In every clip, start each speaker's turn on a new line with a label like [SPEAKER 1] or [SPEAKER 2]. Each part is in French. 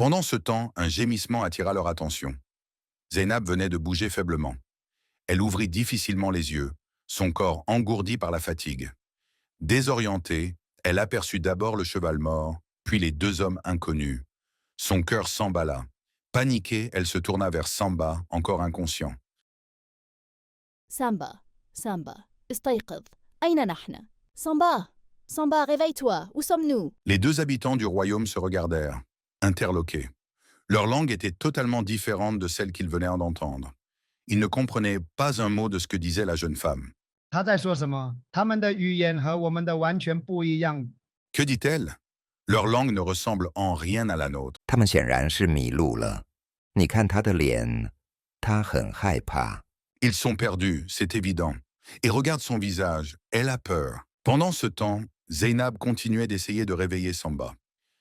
[SPEAKER 1] Pendant ce temps, un gémissement attira leur attention. Zeynab venait de bouger faiblement. Elle ouvrit difficilement les yeux, son corps engourdi par la fatigue. Désorientée, elle aperçut d'abord le cheval mort, puis les deux hommes inconnus. Son cœur s'emballa. Paniquée, elle se tourna vers Samba, encore inconscient.
[SPEAKER 2] سامبا سامبا استيقظ أين نحن؟ سامبا réveille-toi, où sommes-nous?
[SPEAKER 1] Les deux habitants du royaume se regardèrent, interloqués. Leur langue était totalement différente de celle qu'ils venaient d'entendre. Ils ne comprenaient pas un mot de ce que disait la jeune femme.
[SPEAKER 3] 他在说什么？他们的语言和我们的完全不一样。
[SPEAKER 1] Que dit-elle? Leur langue ne ressemble en rien à la nôtre.
[SPEAKER 4] 他们显然是迷路了。你看他的脸，他很害怕。
[SPEAKER 1] Ils sont perdus, c'est évident. Et regarde son visage, elle a peur. Pendant ce temps, Zeynab continuait d'essayer de réveiller Samba.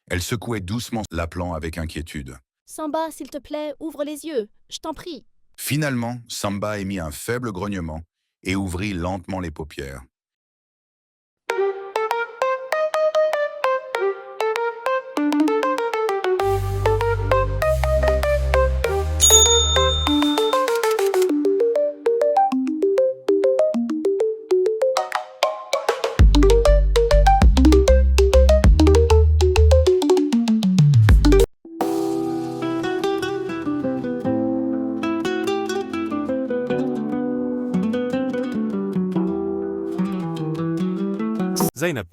[SPEAKER 1] Elle secouait doucement, l'appelant avec inquiétude.
[SPEAKER 2] Samba, s'il te plaît, ouvre les yeux, je t'en prie.
[SPEAKER 1] Finalement, Samba émit un faible grognement et ouvrit lentement les paupières.
[SPEAKER 5] زينب،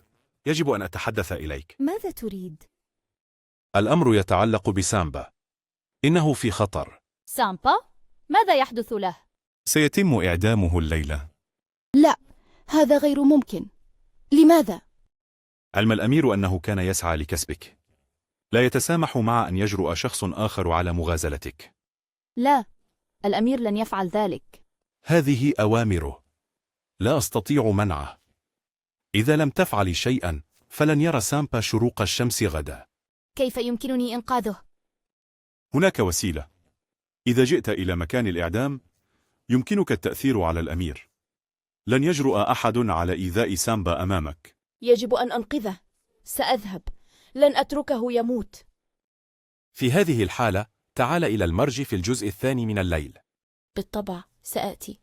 [SPEAKER 5] يجب أن أتحدث إليك.
[SPEAKER 2] ماذا تريد؟
[SPEAKER 5] الأمر يتعلق بسامبا. إنه في خطر.
[SPEAKER 2] سامبا؟ ماذا يحدث له؟
[SPEAKER 5] سيتم إعدامه الليلة.
[SPEAKER 2] لا، هذا غير ممكن. لماذا؟
[SPEAKER 5] علم الأمير أنه كان يسعى لكسبك. لا يتسامح مع أن يجرؤ شخص آخر على مغازلتك.
[SPEAKER 2] لا، الأمير لن يفعل ذلك.
[SPEAKER 5] هذه أوامره. لا أستطيع منعه. إذا لم تفعلي شيئا، فلن يرى سامبا شروق الشمس غدا.
[SPEAKER 2] كيف يمكنني إنقاذه؟
[SPEAKER 5] هناك وسيلة. إذا جئت إلى مكان الإعدام، يمكنك التأثير على الأمير. لن يجرؤ أحد على إيذاء سامبا أمامك.
[SPEAKER 2] يجب أن أنقذه. سأذهب. لن أتركه يموت.
[SPEAKER 5] في هذه الحالة، تعال إلى المرج في الجزء الثاني من الليل.
[SPEAKER 2] بالطبع، سآتي.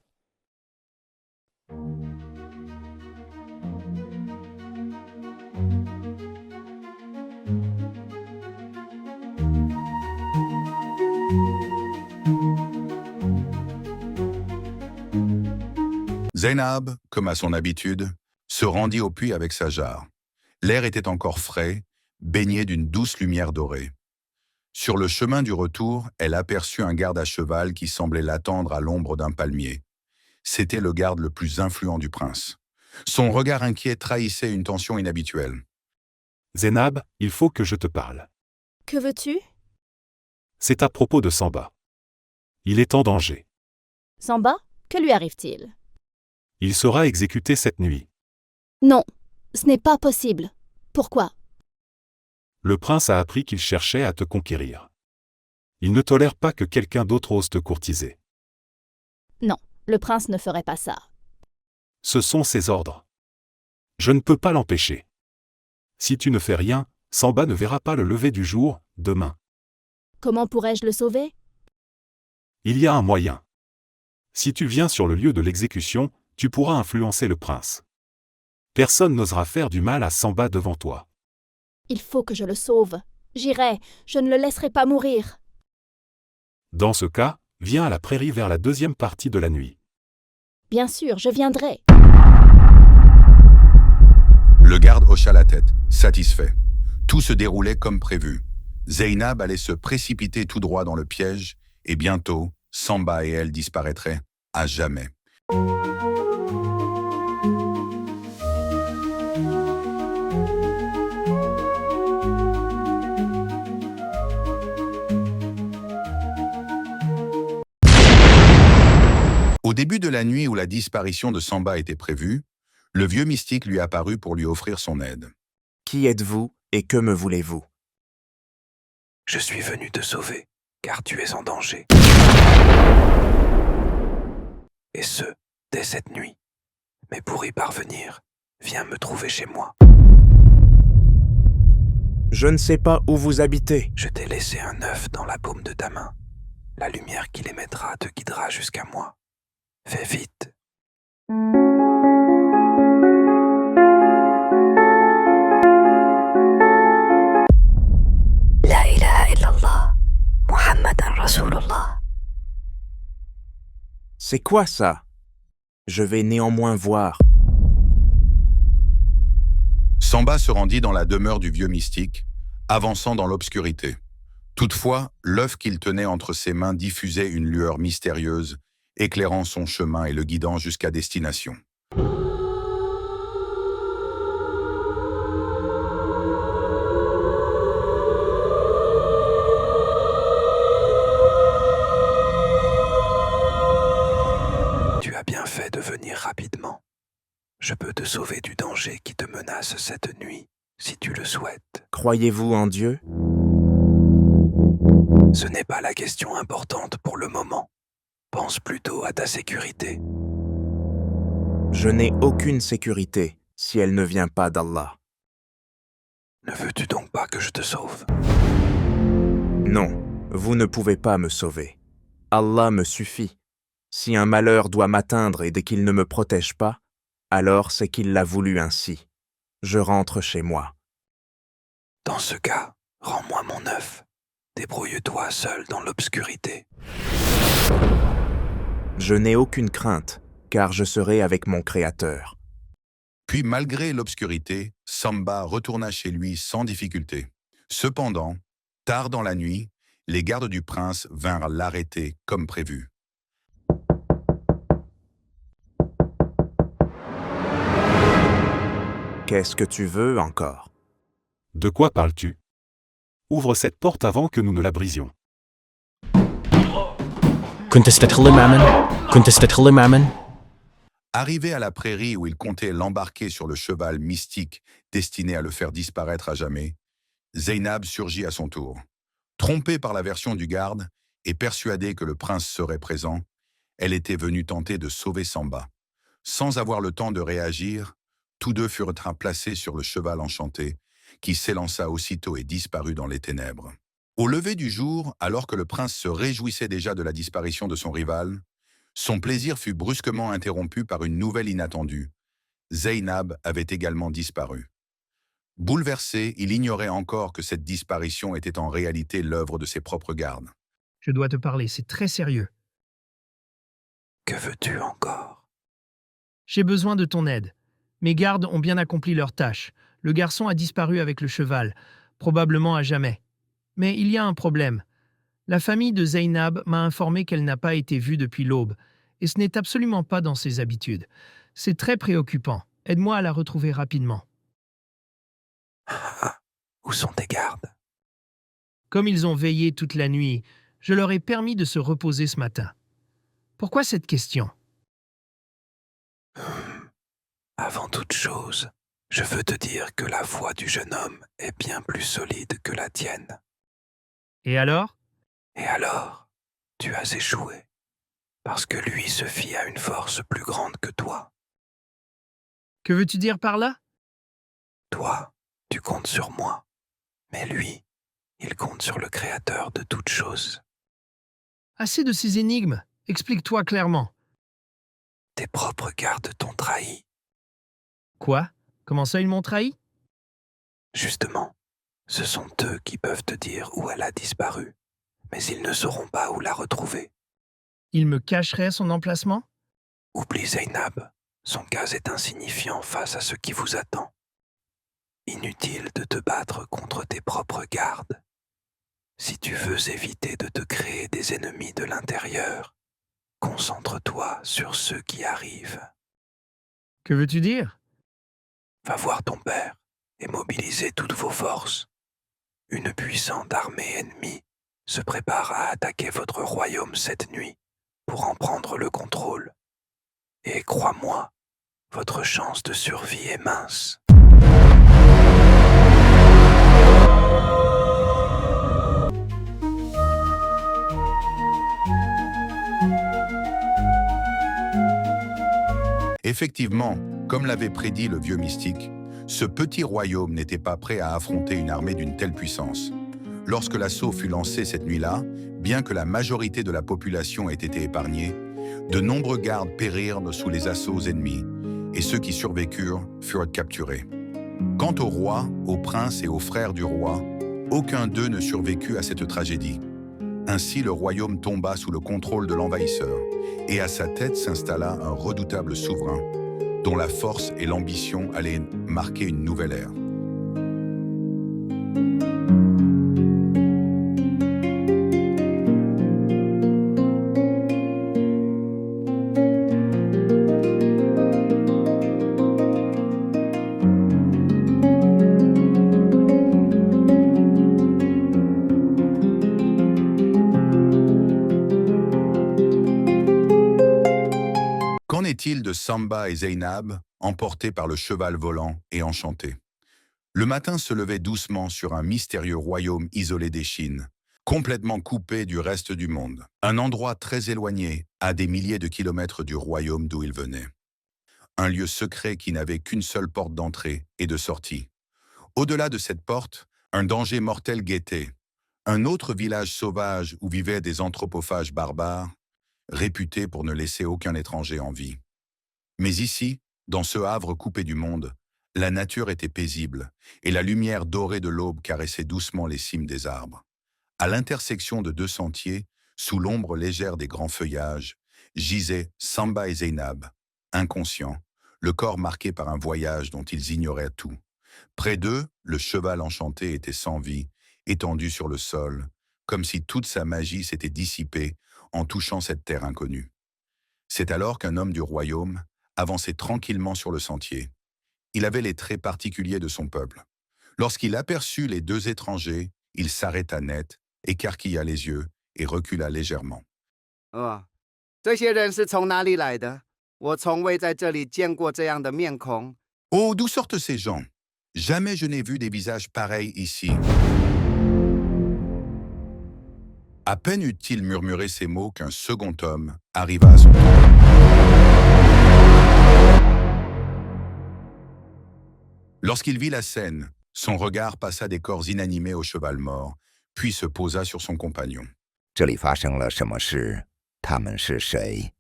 [SPEAKER 1] Zeynab, comme à son habitude, se rendit au puits avec sa jarre. L'air était encore frais, baigné d'une douce lumière dorée. Sur le chemin du retour, elle aperçut un garde à cheval qui semblait l'attendre à l'ombre d'un palmier. C'était le garde le plus influent du prince. Son regard inquiet trahissait une tension inhabituelle.
[SPEAKER 5] Zeynab, il faut que je te parle.
[SPEAKER 2] Que veux-tu?
[SPEAKER 5] C'est à propos de Samba. Il est en danger.
[SPEAKER 2] Samba? Que lui arrive-t-il?
[SPEAKER 5] Il sera exécuté cette nuit.
[SPEAKER 2] Non, ce n'est pas possible. Pourquoi?
[SPEAKER 5] Le prince a appris qu'il cherchait à te conquérir. Il ne tolère pas que quelqu'un d'autre ose te courtiser.
[SPEAKER 2] Non, le prince ne ferait pas ça.
[SPEAKER 5] Ce sont ses ordres. Je ne peux pas l'empêcher. Si tu ne fais rien, Samba ne verra pas le lever du jour, demain.
[SPEAKER 2] Comment pourrais-je le sauver?
[SPEAKER 5] Il y a un moyen. Si tu viens sur le lieu de l'exécution, tu pourras influencer le prince. Personne n'osera faire du mal à Samba devant toi.
[SPEAKER 2] Il faut que je le sauve. J'irai, je ne le laisserai pas mourir.
[SPEAKER 5] Dans ce cas, viens à la prairie vers la deuxième partie de la nuit.
[SPEAKER 2] Bien sûr, je viendrai.
[SPEAKER 1] Le garde hocha la tête, satisfait. Tout se déroulait comme prévu. Zeynab allait se précipiter tout droit dans le piège, et bientôt, Samba et elle disparaîtraient à jamais. Au début de la nuit où la disparition de Samba était prévue, le vieux mystique lui apparut pour lui offrir son aide.
[SPEAKER 6] Qui êtes-vous et que me voulez-vous?
[SPEAKER 4] Je suis venu te sauver, car tu es en danger. Et ce, dès cette nuit. Mais pour y parvenir, viens me trouver chez moi.
[SPEAKER 6] Je ne sais pas où vous habitez.
[SPEAKER 7] Je t'ai laissé un œuf dans la paume de ta main. La lumière qu'il émettra te guidera jusqu'à moi. Fais vite.
[SPEAKER 8] لا إله إلا الله محمد رسول الله.
[SPEAKER 6] C'est quoi ça? Je vais néanmoins voir.
[SPEAKER 1] Samba se rendit dans la demeure du vieux mystique, avançant dans l'obscurité. Toutefois, l'œuf qu'il tenait entre ses mains diffusait une lueur mystérieuse, éclairant son chemin et le guidant jusqu'à destination.
[SPEAKER 7] Tu as bien fait de venir rapidement. Je peux te sauver du danger qui te menace cette nuit, si tu le souhaites.
[SPEAKER 6] Croyez-vous en Dieu?
[SPEAKER 7] Ce n'est pas la question importante pour le moment. Pense plutôt à ta sécurité.
[SPEAKER 6] Je n'ai aucune sécurité si elle ne vient pas d'Allah.
[SPEAKER 7] Ne veux-tu donc pas que je te sauve?
[SPEAKER 6] Non, vous ne pouvez pas me sauver. Allah me suffit. Si un malheur doit m'atteindre et dès qu'il ne me protège pas, alors c'est qu'il l'a voulu ainsi. Je rentre chez moi.
[SPEAKER 7] Dans ce cas, rends-moi mon œuf. Débrouille-toi seul dans l'obscurité.
[SPEAKER 6] Je n'ai aucune crainte, car je serai avec mon Créateur.
[SPEAKER 1] Puis, malgré l'obscurité, Samba retourna chez lui sans difficulté. Cependant, tard dans la nuit, les gardes du prince vinrent l'arrêter comme prévu.
[SPEAKER 6] Qu'est-ce que tu veux encore?
[SPEAKER 5] De quoi parles-tu? Ouvre cette porte avant que nous ne la brisions.
[SPEAKER 9] كنت استتكلم معمن كنت استتكلم معمن
[SPEAKER 1] Arrivé à la prairie où il comptait l'embarquer sur le cheval mystique destiné à le faire disparaître à jamais, Zeynab surgit à son tour. Trompée par la version du garde et persuadée que le prince serait présent, elle était venue tenter de sauver Samba. Sans avoir le temps de réagir, tous deux furent placés sur le cheval enchanté, qui s'élança aussitôt et disparut dans les ténèbres. Au lever du jour, alors que le prince se réjouissait déjà de la disparition de son rival, son plaisir fut brusquement interrompu par une nouvelle inattendue. Zeynab avait également disparu. Bouleversé, il ignorait encore que cette disparition était en réalité l'œuvre de ses propres gardes.
[SPEAKER 3] Je dois te parler, c'est très sérieux.
[SPEAKER 7] Que veux-tu encore?
[SPEAKER 3] J'ai besoin de ton aide. Mes gardes ont bien accompli leur tâche. Le garçon a disparu avec le cheval, probablement à jamais. Mais il y a un problème. La famille de Zeynab m'a informé qu'elle n'a pas été vue depuis l'aube, et ce n'est absolument pas dans ses habitudes. C'est très préoccupant. Aide-moi à la retrouver rapidement.
[SPEAKER 7] Où sont tes gardes?
[SPEAKER 3] Comme ils ont veillé toute la nuit, je leur ai permis de se reposer ce matin. Pourquoi cette question?
[SPEAKER 7] Avant toute chose, je veux te dire que la foi du jeune homme est bien plus solide que la tienne.
[SPEAKER 3] Et alors?
[SPEAKER 7] Et alors, tu as échoué, parce que lui se fie à une force plus grande que toi.
[SPEAKER 3] Que veux-tu dire par là?
[SPEAKER 7] Toi, tu comptes sur moi, mais lui, il compte sur le Créateur de toutes choses.
[SPEAKER 3] Assez de ces énigmes. Explique-toi clairement.
[SPEAKER 7] Tes propres gardes t'ont trahi.
[SPEAKER 3] Quoi? Comment ça ils m'ont trahi?
[SPEAKER 7] Justement, ce sont eux qui peuvent te dire où elle a disparu, mais ils ne sauront pas où la retrouver.
[SPEAKER 3] Ils me cacheraient son emplacement?
[SPEAKER 7] Oublie Zeynab, son cas est insignifiant face à ce qui vous attend. Inutile de te battre contre tes propres gardes. Si tu veux éviter de te créer des ennemis de l'intérieur, concentre-toi sur ceux qui arrivent.
[SPEAKER 3] Que veux-tu dire?
[SPEAKER 7] Va voir ton père et mobilisez toutes vos forces. Une puissante armée ennemie se prépare à attaquer votre royaume cette nuit pour en prendre le contrôle. Et crois-moi, votre chance de survie est mince.
[SPEAKER 1] Effectivement, comme l'avait prédit le vieux mystique, Ce petit royaume n'était pas prêt à affronter une armée d'une telle puissance. Lorsque l'assaut fut lancé cette nuit-là, bien que la majorité de la population ait été épargnée, de nombreux gardes périrent sous les assauts ennemis, et ceux qui survécurent furent capturés. Quant au roi, aux princes et aux frères du roi, aucun d'eux ne survécut à cette tragédie. Ainsi, le royaume tomba sous le contrôle de l'envahisseur, et à sa tête s'installa un redoutable souverain, dont la force et l'ambition allaient marquer une nouvelle ère. Qu'en est-il de Samba et Zainab, emportés par le cheval volant et enchantés? Le matin se levait doucement sur un mystérieux royaume isolé des Chines, complètement coupé du reste du monde, un endroit très éloigné, à des milliers de kilomètres du royaume d'où ils venaient. Un lieu secret qui n'avait qu'une seule porte d'entrée et de sortie. Au-delà de cette porte, un danger mortel guettait. Un autre village sauvage où vivaient des anthropophages barbares, réputé pour ne laisser aucun étranger en vie. Mais ici, dans ce havre coupé du monde, la nature était paisible et la lumière dorée de l'aube caressait doucement les cimes des arbres. À l'intersection de deux sentiers, sous l'ombre légère des grands feuillages, gisaient Samba et Zainab, inconscients, le corps marqué par un voyage dont ils ignoraient tout. Près d'eux, le cheval enchanté était sans vie, étendu sur le sol, comme si toute sa magie s'était dissipée en touchant cette terre inconnue. C'est alors qu'un homme du royaume avançait tranquillement sur le sentier. Il avait les traits particuliers de son peuple. Lorsqu'il aperçut les deux étrangers, il s'arrêta net, écarquilla les yeux et recula légèrement.
[SPEAKER 10] « 这些人是从哪里来的？我从未在这里见过这样的面孔。
[SPEAKER 1] Oh, d'où sortent ces gens? Jamais je n'ai vu des visages pareils ici. À peine eut-il murmuré ces mots qu'un second homme arriva à son tour. Lorsqu'il vit la scène, son regard passa des corps inanimés au cheval mort, puis se posa sur son compagnon.
[SPEAKER 4] 这里发生了什么事？他们是谁？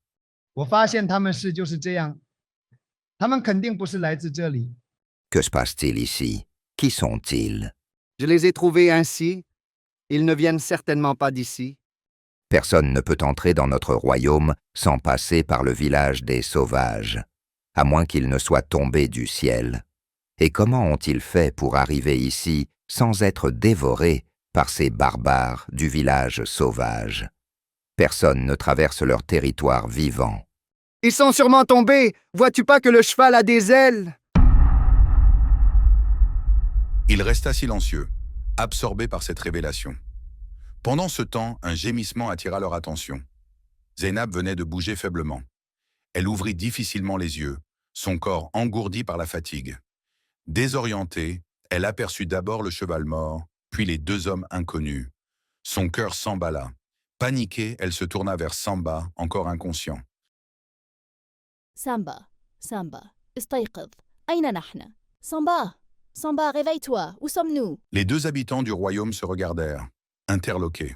[SPEAKER 11] 我发现他们是就是这样，他们肯定不是来自这里。
[SPEAKER 4] Que se passe-t-il ici? Qui sont-ils?
[SPEAKER 10] Je les ai trouvés ainsi. Ils ne viennent certainement pas d'ici.
[SPEAKER 4] Personne ne peut entrer dans notre royaume sans passer par le village des sauvages, à moins qu'ils ne soient tombés du ciel. Et comment ont-ils fait pour arriver ici sans être dévorés par ces barbares du village sauvage? Personne ne traverse leur territoire vivant.
[SPEAKER 10] Ils sont sûrement tombés. Vois-tu pas que le cheval a des ailes?
[SPEAKER 1] Il resta silencieux, absorbé par cette révélation. Pendant ce temps, un gémissement attira leur attention. Zainab venait de bouger faiblement. Elle ouvrit difficilement les yeux, son corps engourdi par la fatigue. Désorientée, elle aperçut d'abord le cheval mort, puis les deux hommes inconnus. Son cœur s'emballa. Paniquée, elle se tourna vers Samba, encore inconscient.
[SPEAKER 2] Samba, Samba, استيقظ. أين نحن? Samba, Samba, réveille-toi. Où sommes-nous?
[SPEAKER 1] Les deux habitants du royaume se regardèrent, interloqués.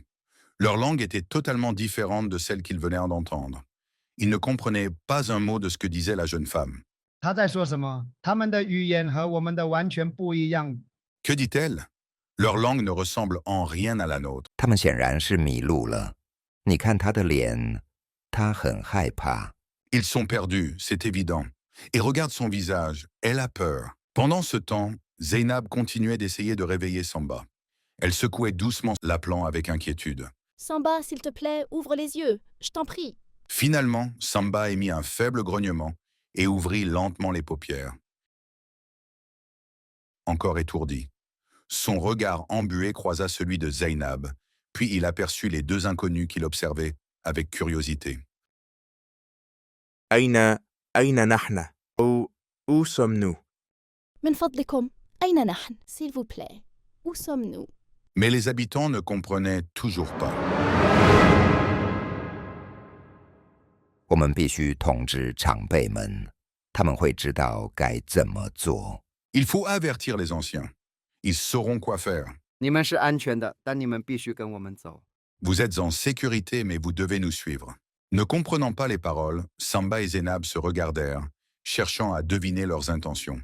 [SPEAKER 1] Leur langue était totalement différente de celle qu'ils venaient d'entendre. Ils ne comprenaient pas un mot de ce que disait la jeune femme.
[SPEAKER 11] 他在说什么？他们的语言和我们的完全不一样。
[SPEAKER 1] Que dit-elle? Leur langue ne ressemble en rien à la nôtre.
[SPEAKER 4] 他们显然是迷路了。你看他的脸，他很害怕。
[SPEAKER 1] Ils sont perdus, c'est évident. Et regarde son visage, elle a peur. Pendant ce temps, Zainab continuait d'essayer de réveiller Samba. Elle secouait doucement, l'appelant avec inquiétude.
[SPEAKER 2] Samba, s'il te plaît, ouvre les yeux. Je t'en prie.
[SPEAKER 1] Finalement, Samba émit un faible grognement et ouvrit lentement les paupières. Encore étourdi, son regard embué croisa celui de Zainab, puis il aperçut les deux inconnus qui l'observaient avec curiosité.
[SPEAKER 6] أين نحن؟ Où sommes-nous?
[SPEAKER 2] من فضلكم, أين نحن? S'il vous plaît. Où sommes-nous?
[SPEAKER 1] Mais les habitants ne comprenaient toujours pas.
[SPEAKER 4] 我们必须通知长辈们，他们会知道该怎么做。
[SPEAKER 1] Il faut avertir les anciens. Ils sauront quoi faire.
[SPEAKER 10] 你们是安全的，但你们必须跟我们走。
[SPEAKER 1] Vous êtes en sécurité, mais vous devez nous suivre. Ne comprenant pas les paroles, Samba et Zainab se regardèrent, cherchant à deviner leurs intentions.